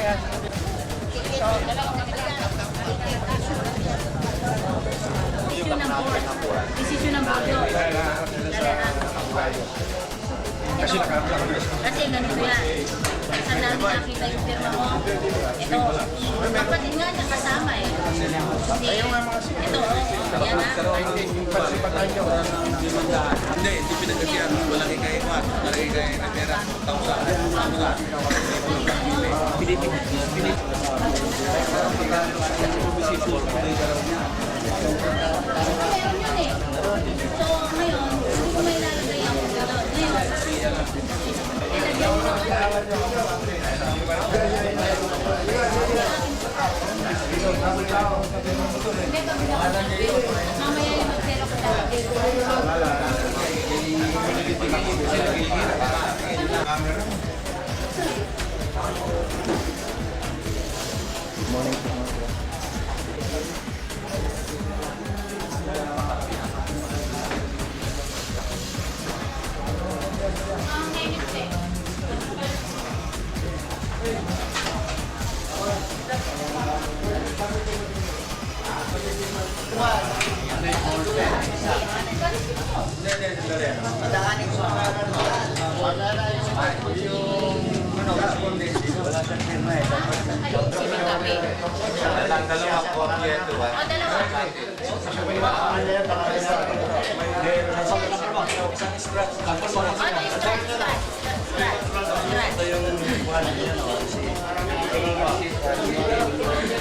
Desisyon ng board. Kasi ganito yan. Saan namin nakita yung firma mo? Ito. Kapatid nga niya kasama eh. Hindi. Ito. Yan na. Hindi pinagkasiyan. Walang ikay mo. Walang ikay na pera. Tausa. Meron yun eh. So ngayon, hindi ko may lalagay ang gano'n. Ngayon, ilagay mo mamaya yung mag-zero ko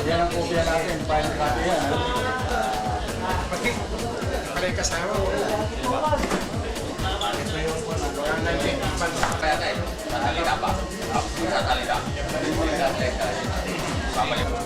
Yan ang kopya natin, final copy yan. Pati kasama. Tatalita pa. Tatalita. Babalik mo.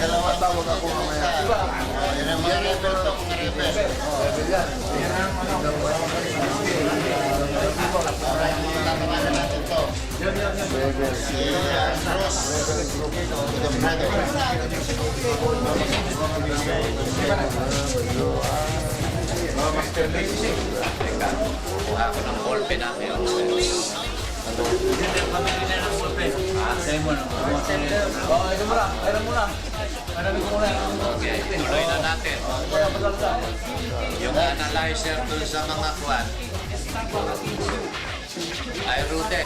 Dalawa tawag ako mamaya. Yan ang mga rebel to, mga rebel. Tatanganan natin to. Si Ross. Kuha ako ng ballpen namin. Pamili na ng ballpen. Sa'yo mo na. Ito muna. Ito muna. Okay, tuloy na natin. Yung analyzer dun sa mga kuwan. Ay, route.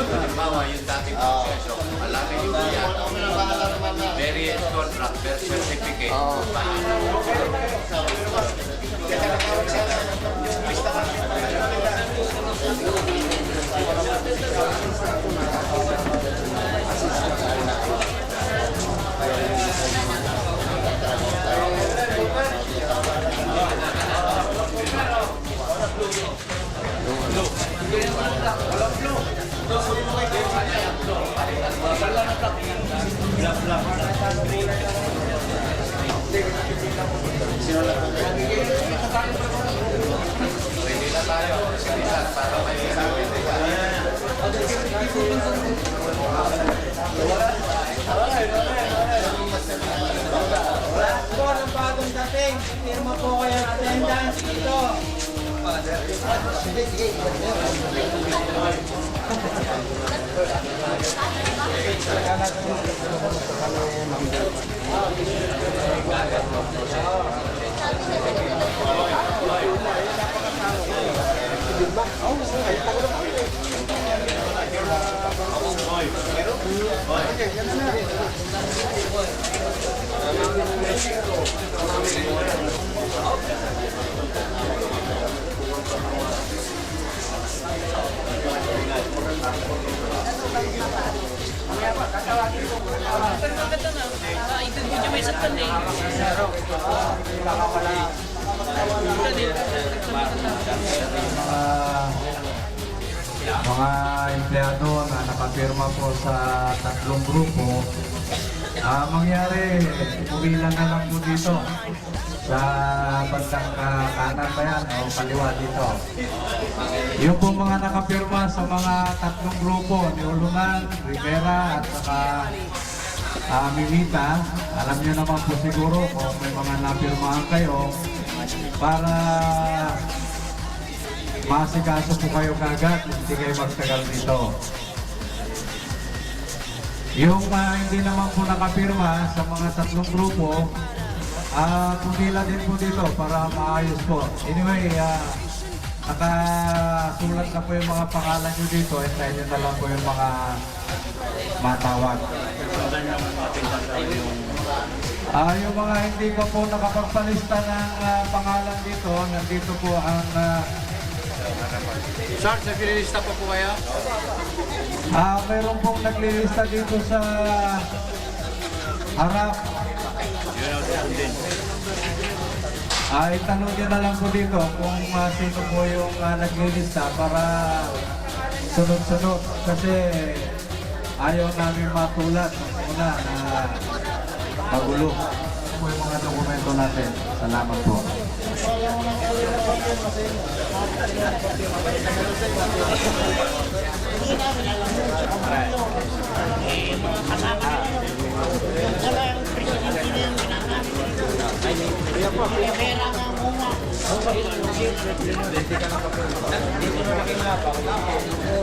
Halimbawa, yung dating proseso. Alamin yung yan. Various contract, birth certificate. Pwede na tayo. Sinisan para may sabi. Po ng bagong dating, firma po kayo ng attendance dito. Mga empleyado na nakapirma po sa tatlong grupo, mangyari, uwilan na lang po dito sa bandang kanan ba yan o kaliwa dito. Yung po mga nakapirma sa mga tatlong grupo, ni Ulungan, Rivera at saka Mimita, alam nyo naman po siguro kung may mga napirmahan kayo para masikaso po kayo kagad, hindi kayo magtagal dito. Yung hindi naman po nakapirma sa mga tatlong grupo, pumila din po dito para maayos po. Anyway, nakasulat na po yung mga pangalan nyo dito, hintayin nyo na lang po yung mga matawag. Yung mga hindi pa po nakapagpalista ng pangalan dito, nandito po ang Sarge, naglilista po po kayo? mayroon pong naglilista dito sa harap. Itanong nyo na lang po dito kung sino po yung naglilista para sunod-sunod. Kasi ayaw namin matulad muna na magulo. Ito po yung mga dokumento natin. Salamat po.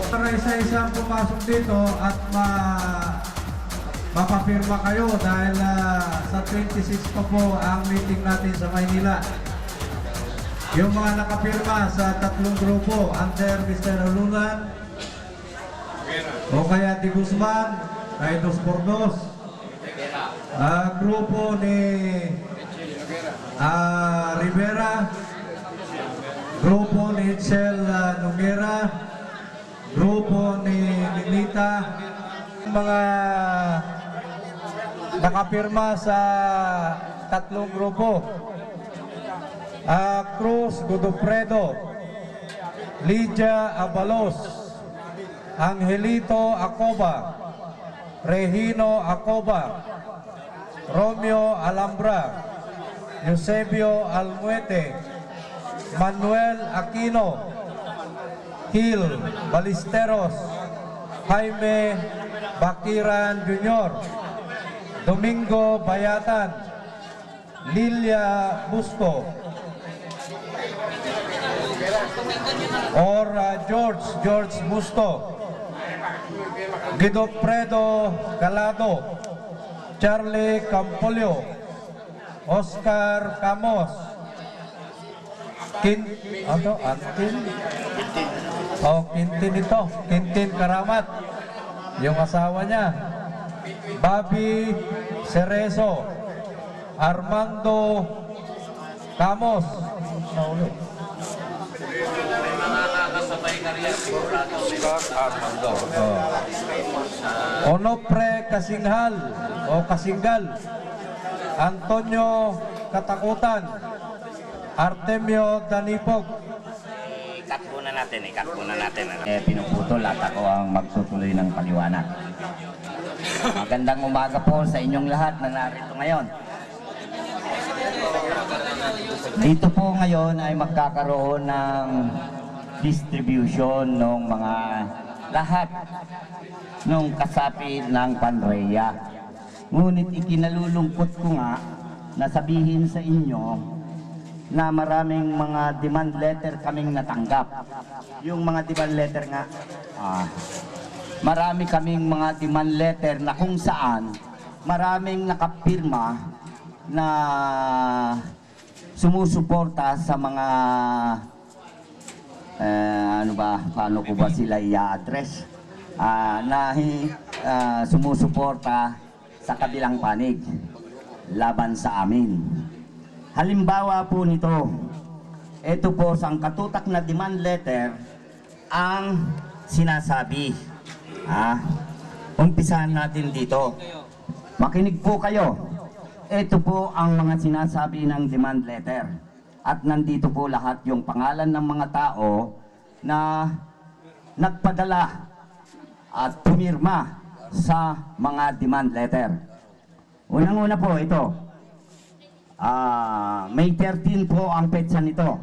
Para isa-isa pumasok dito at mapapirma kayo dahil sa 26 pa po ang meeting natin sa Maynila. Yung mga nakapirma sa tatlong grupo under Mr. Ulungan o kaya Di Guzman, kay Dos Bordos, grupo ni Rivera, grupo ni Itzel Noguera, grupo ni Mimita, mga nakapirma sa tatlong grupo. Cruz Godofredo, Lydia Abalos, Angelito Acoba, Regino Acoba, Romeo Alambra, Eusebio Almuete, Manuel Aquino, Gil Ballesteros, Jaime Bakiran Jr., Domingo Bayatan, Lilia Busto, or George Busto, Guidofredo Calado, Charlie Campolio, Oscar Camos, Quintin Karamat, yung asawa niya, Bobby Cerezo, Armando Camos, Onofre Kasinghal o Kasinggal, Antonio Katakutan, Artemio Danipog. Ikat muna natin. Pinuputol at ako ang magtutuloy ng paliwanag. Magandang umaga po sa inyong lahat na narito ngayon. Dito po ngayon ay magkakaroon ng distribution ng mga lahat ng kasapi ng Panrea. Ngunit ikinalulungkot ko nga na sabihin sa inyo na maraming mga demand letter kaming natanggap. Yung mga demand letter nga, marami kaming mga demand letter na kung saan maraming nakapirma na sumusuporta sa mga paano ko ba sila i-address? sumusuporta sa kabilang panig laban sa amin. Halimbawa po nito, ito po sa katutak na demand letter ang sinasabi. Umpisahan natin dito. Makinig po kayo. Ito po ang mga sinasabi ng demand letter. At nandito po lahat yung pangalan ng mga tao na nagpadala at pumirma sa mga demand letter. Unang-una po ito. May 13 po ang petsa nito.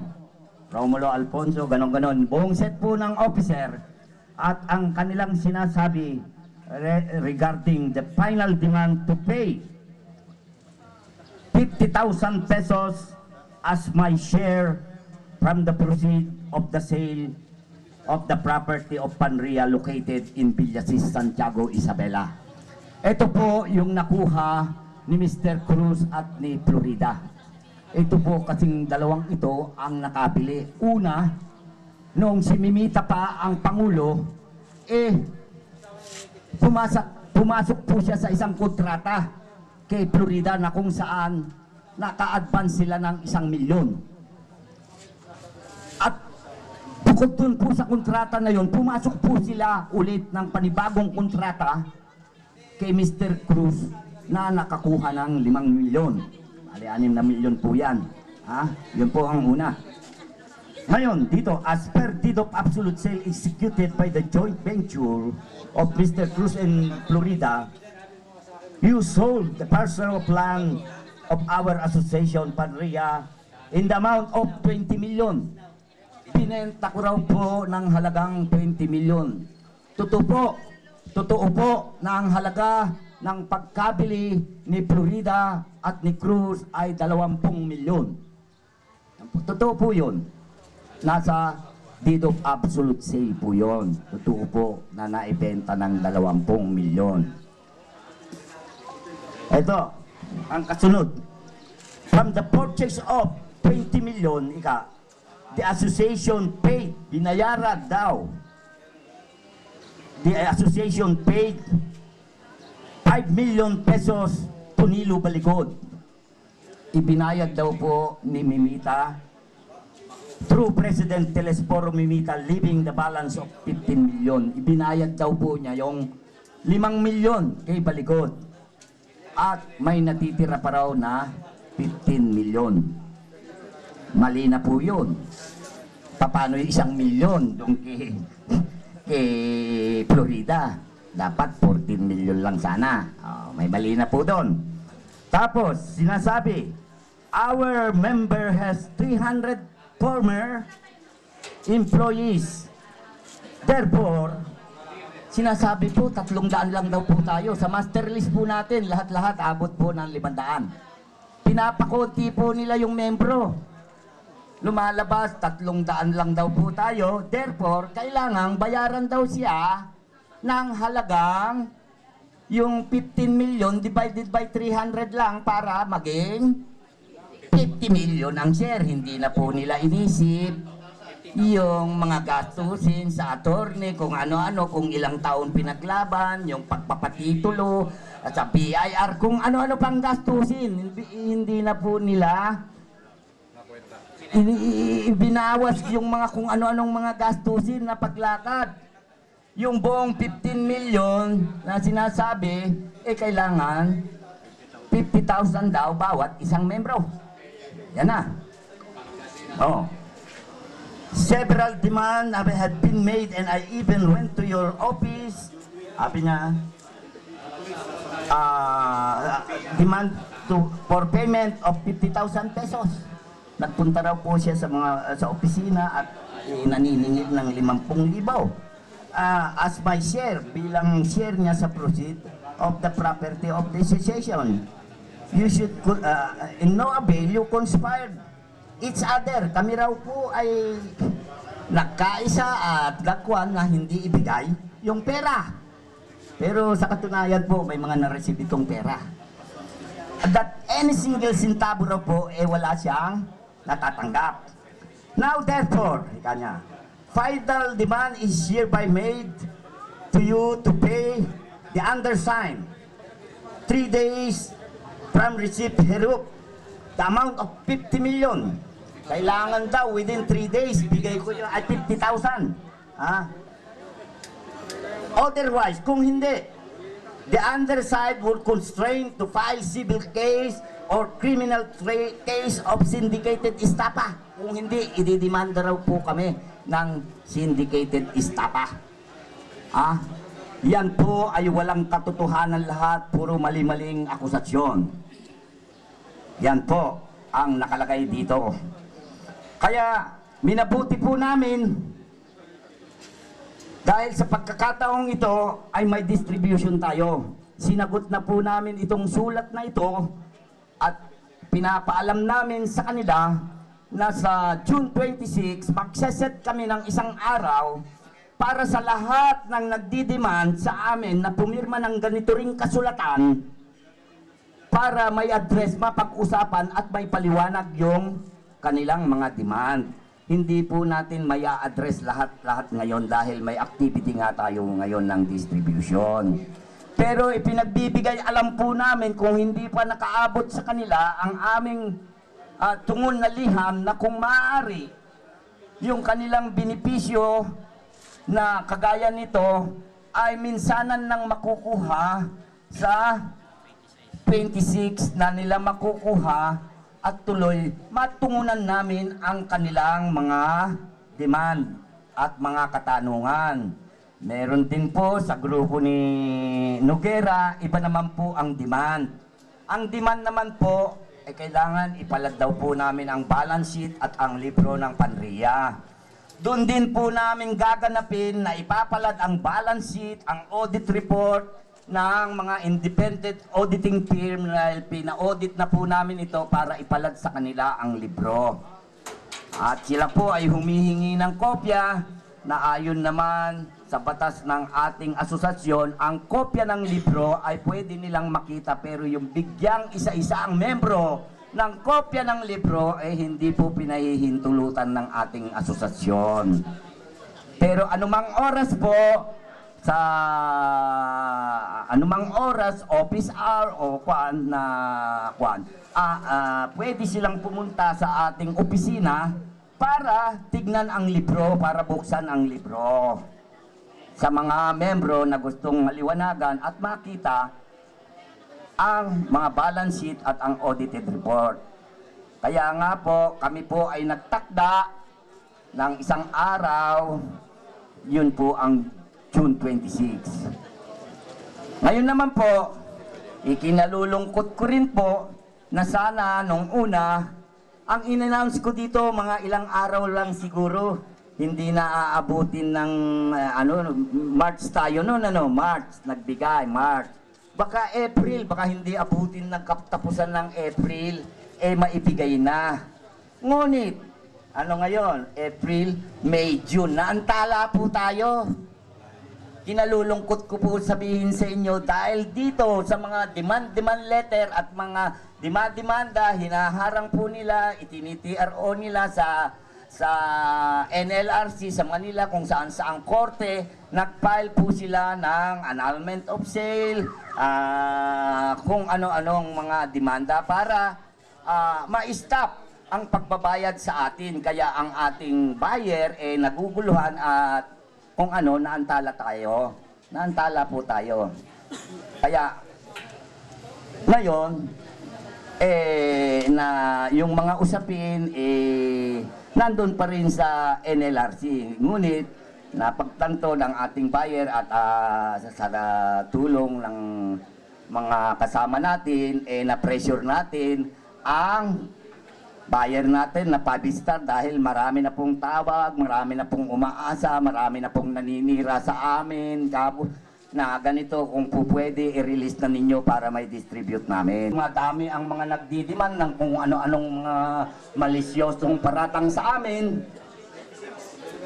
Romulo Alfonso, ganon-ganon. Buong set po ng officer at ang kanilang sinasabi regarding the final demand to pay 50,000 pesos as my share from the proceeds of the sale of the property of Panria located in Villasis, Santiago, Isabela. Ito po yung nakuha ni Mr. Cruz at ni Florida. Ito po kasing dalawang ito ang nakabili. Una, noong si Mimita pa ang Pangulo, pumasok po siya sa isang kontrata kay Florida na kung saan naka-advance sila ng 1 milyon. At bukod dun po sa kontrata na yon, pumasok po sila ulit ng panibagong kontrata kay Mr. Cruz na nakakuha ng 5 milyon. Ali, 6 na milyon po yan. Yun po ang una. Ngayon, dito, as per deed of absolute sale executed by the joint venture of Mr. Cruz and Florida, you sold the parcel of land of our association, Panria, in the amount of 20 million. Pinenta ko raw po ng halagang 20 million. Totoo po na ang halaga ng pagkabili ni Florida at ni Cruz ay 20 milyon. Totoo po yun. Nasa deed of absolute sale po yun. Totoo po na naibenta ng 20 milyon. Ito, ang kasunod. From the purchase of 20 million, the association paid, binayaran daw. The association paid 5 million pesos to Nilo Baligod. Ibinayad daw po ni Mimita through President Telesforo Mimita, leaving the balance of 15 million. Ibinayad daw po niya yung 5 milyon kay Baligod. At may natitira pa raw na 15 milyon. Mali na po yun. Paano yung 1 milyon doon kay Florida? Dapat 14 milyon lang sana. May mali na po doon. Tapos, sinasabi, our member has 300 former employees. Therefore, sinasabi po, 300 lang daw po tayo. Sa master list po natin, lahat-lahat abot po ng 500. Pinapakunti po nila yung membro. Lumalabas, 300 lang daw po tayo. Therefore, kailangang bayaran daw siya ng halagang yung 15 million divided by 300 lang para maging 50 million ang share. Hindi na po nila inisip yung mga gastusin sa attorney, kung ano-ano, kung ilang taon pinaglaban, yung pagpapatitulo, at sa BIR, kung ano-ano pang gastusin. Hindi na po nila binawas yung mga kung ano-anong mga gastusin na paglakad. Yung buong 15 million na sinasabi, kailangan 50,000 daw bawat isang membro. Yan na. Several demands had been made and I even went to your office. Sabi niya, demand for payment of 50,000 pesos. Nagpunta raw po siya sa opisina at naniningil ng 50,000. As my share, bilang share niya sa proceed of the property of the association. You should, in no avail, you conspired each other. Kami raw po ay nagkaisa at gagwan na hindi ibigay yung pera. Pero sa katunayan po, may mga na-receive itong pera. That any single centavo raw po, wala siyang natatanggap. Now therefore, final demand is hereby made to you to pay the undersigned, 3 days from receipt hereof, the amount of 50 million. Kailangan daw within 3 days, bigay ko yung ay 50,000. Otherwise, kung hindi, the underside will constrain to file civil case or criminal case of syndicated estafa. Kung hindi, ididemanda raw po kami ng syndicated estafa. Yan po ay walang katotohanan lahat, puro mali-maling akusasyon. Yan po ang nakalagay dito. Kaya minabuti po namin dahil sa pagkakataong ito ay may distribution tayo. Sinagot na po namin itong sulat na ito at pinapaalam namin sa kanila na sa June 26 magseset kami ng isang araw para sa lahat ng nagdidemand sa amin na pumirma ng ganito ring kasulatan para may address, mapag-usapan at may paliwanag yung kanilang mga demand. Hindi po natin may a-address lahat ngayon dahil may activity nga tayo ngayon ng distribution. Pero ipinagbibigay alam po namin kung hindi pa nakaabot sa kanila ang aming tungon na liham na kung maaari yung kanilang benepisyo na kagaya nito ay minsanan nang makukuha sa 26 na nila makukuha at tuloy matungunan namin ang kanilang mga demand at mga katanungan. Meron din po sa grupo ni Noguera, iba naman po ang demand. Ang demand naman po ay kailangan ipalad daw po namin ang balance sheet at ang libro ng PANREA. Doon din po namin gaganapin na ipapalad ang balance sheet, ang audit report ng mga independent auditing firm na pina-audit na po namin ito para ipalad sa kanila ang libro. At sila po ay humihingi ng kopya na ayon naman sa batas ng ating asosasyon, ang kopya ng libro ay pwede nilang makita pero yung bigyang isa-isa ang membro ng kopya ng libro ay hindi po pinahihintulutan ng ating asosasyon. Pero anumang oras po, sa anumang oras, office hour o pwede silang pumunta sa ating opisina para tignan ang libro, para buksan ang libro. Sa mga membro na gustong maliwanagan at makita ang mga balance sheet at ang audited report. Kaya nga po, kami po ay nagtakda ng isang araw, yun po ang June 26. Ngayon naman po, ikinalulungkot ko rin po na sana nung una, ang in-announce ko dito mga ilang araw lang siguro, hindi na aabutin ng March tayo noon, March, nagbigay, March. Baka April, baka hindi abutin ng katapusan ng April, maibigay na. Ngunit, ano ngayon? April, May, June, naantala po tayo. Kinalulungkot ko po sabihin sa inyo dahil dito sa mga demand letter at mga demanda, hinaharang po nila, itinitro nila sa NLRC sa Manila kung saan ang korte, nag-file po sila ng annulment of sale, kung ano-anong mga demanda para ma-stop ang pagbabayad sa atin. Kaya ang ating buyer naguguluhan at kung ano, naantala po tayo. Kaya ngayon, na yung mga usapin nandun pa rin sa NLRC. Ngunit napagtanto ng ating buyer at sa tulong ng mga kasama natin, na-pressure natin ang buyer natin na Pabistar dahil marami na pong tawag, marami na pong umaasa, marami na pong naninira sa amin, na ganito kung po pwede i-release na ninyo para may distribute namin. Madami ang mga nagdidiman ng kung ano-anong mga malisyosong paratang sa amin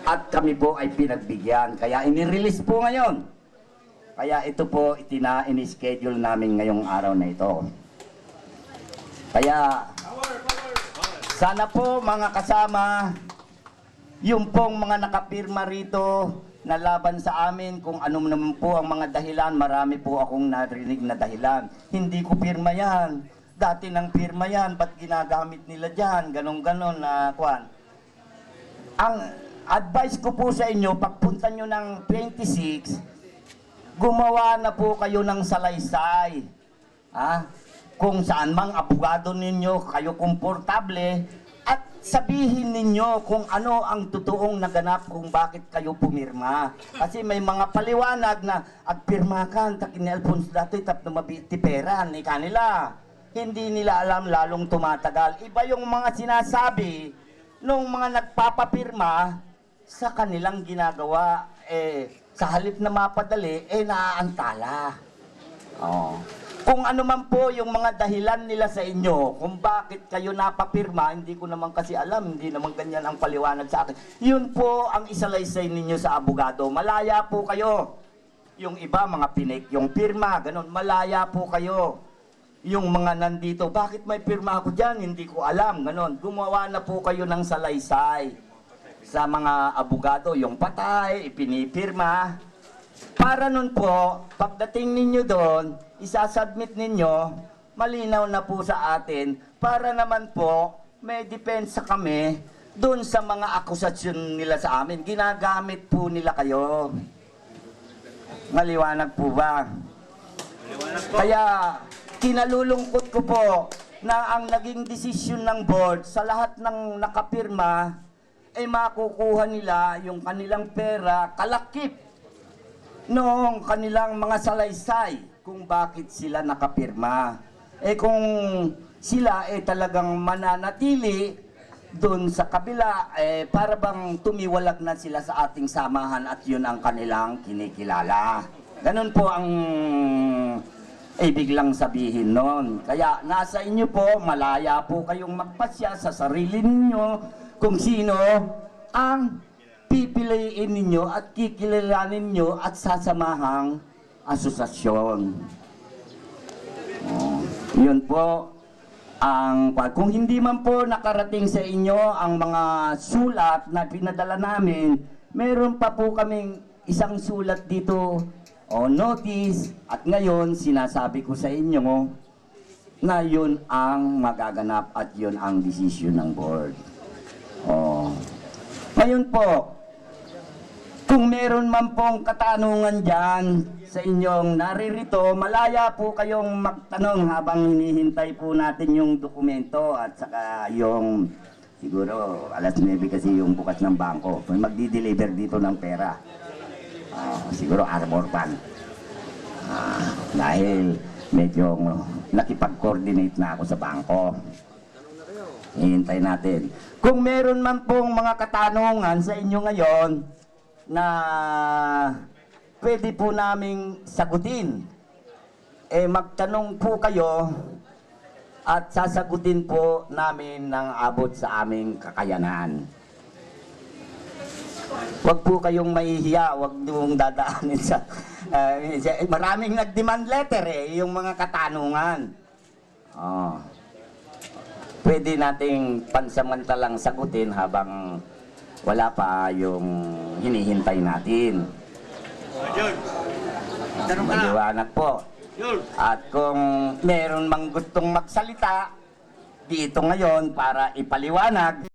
at kami po ay pinagbigyan. Kaya ini-release po ngayon. Kaya ito po ini-schedule namin ngayong araw na ito. Kaya sana po mga kasama, yung pong mga nakapirma rito na laban sa amin. Kung ano naman po ang mga dahilan, marami po akong narinig na dahilan. Hindi ko pirma yan. Dati nang pirma yan, ba't ginagamit nila dyan? Ganon-ganon na kwan. Ang advice ko po sa inyo, pagpunta nyo ng 26, gumawa na po kayo ng salaysay. Kung saan mang abogado ninyo, kayo komportable, at sabihin ninyo kung ano ang totoong naganap kung bakit kayo pumirma. Kasi may mga paliwanag na agpirma ka, takin ni Alfonso dati, tap na mabiti pera, ni kanila. Hindi nila alam, lalong tumatagal. Iba yung mga sinasabi nung mga nagpapapirma sa kanilang ginagawa. Sa halip na mapadali, naaantala. Kung ano man po yung mga dahilan nila sa inyo, kung bakit kayo napapirma, hindi ko naman kasi alam, hindi naman ganyan ang paliwanag sa akin. Yun po ang isalaysay ninyo sa abogado. Malaya po kayo. Yung iba, mga pinik, yung pirma, ganun, malaya po kayo. Yung mga nandito, bakit may pirma ako dyan? Hindi ko alam, ganun. Gumawa na po kayo ng salaysay sa mga abogado, yung patay, ipinipirma. Para nun po, pagdating ninyo doon, isasubmit ninyo, malinaw na po sa atin, para naman po, may depensa kami doon sa mga akusasyon nila sa amin. Ginagamit po nila kayo. Maliwanag po ba? Kaya, kinalulungkot ko po na ang naging desisyon ng board sa lahat ng nakapirma, makukuha nila yung kanilang pera kalakip noong kanilang mga salaysay kung bakit sila nakapirma. Kung sila talagang mananatili doon sa kabila, para bang tumiwalag na sila sa ating samahan at yun ang kanilang kinikilala. Ganun po ang ibig lang sabihin nun. Kaya nasa inyo po, malaya po kayong magpasya sa sarili ninyo kung sino ang pipiliin ninyo at kikilalanin ninyo at sasamahang asosasyon. Yun po ang, kung hindi man po nakarating sa inyo ang mga sulat na pinadala namin, meron pa po kaming isang sulat dito o notice, at ngayon sinasabi ko sa inyo na yun ang magaganap at yun ang desisyon ng board. Ngayon po, kung meron man pong katanungan dyan sa inyong naririto, malaya po kayong magtanong habang hinihintay po natin yung dokumento at saka yung, siguro alas 9 kasi yung bukas ng bangko, may magdi-deliver dito ng pera. Siguro Arbor Pan. Dahil medyo nakipag-coordinate na ako sa bangko. Hihintay natin. Kung meron man pong mga katanungan sa inyo ngayon na pwede po naming sagutin, magtanong po kayo at sasagutin po namin ng abot sa aming kakayanan. Huwag po kayong mahihiya, huwag niyong dadaanin sa... maraming nag-demand letter yung mga katanungan. Pwede nating pansamantalang sagutin habang wala pa yung hinihintay natin. Maliwanag po. At kung meron mang gustong magsalita dito ngayon para ipaliwanag,